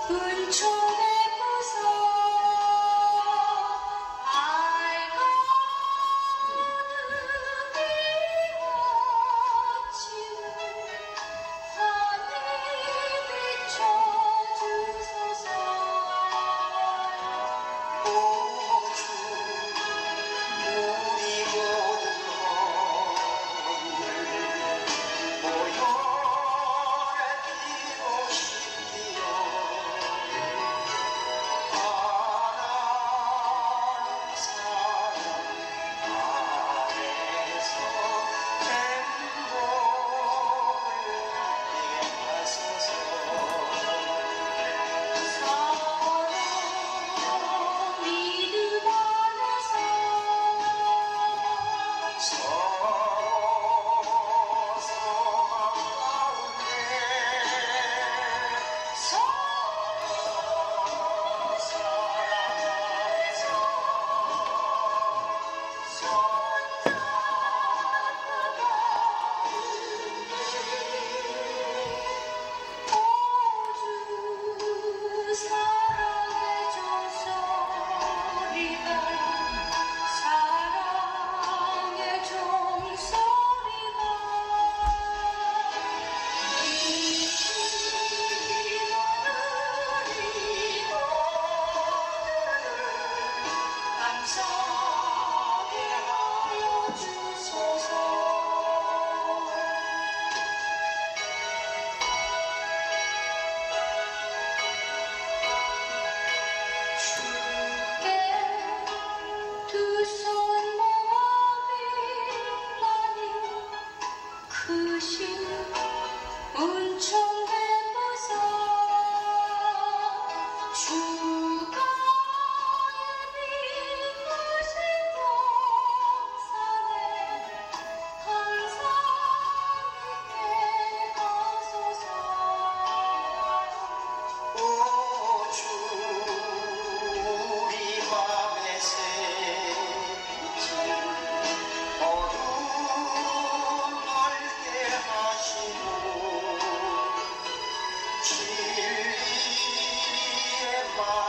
은총의 부서 밝아오는 비워지는 환히 비춰주소서. 오 주 우리 모든 허물 보혈에 피고 싶기요. 하나님 사랑 안에서 행복을 하게 하소서. 서로 믿음 안에서 서로 소망 가운데 서로 사랑 안에서 오주 사랑의 종소리가 사랑의 종소리가 이 시간을 이 모두를 감사하게 하여 주소서. 주께 두 손 모아 빌라니 크신 은총 베푸사. 주가 예비하신 동산에 항상 있게 하소서. 오 주 우리 맘의 새빛을 어둠 밝게 하시고 진리의 말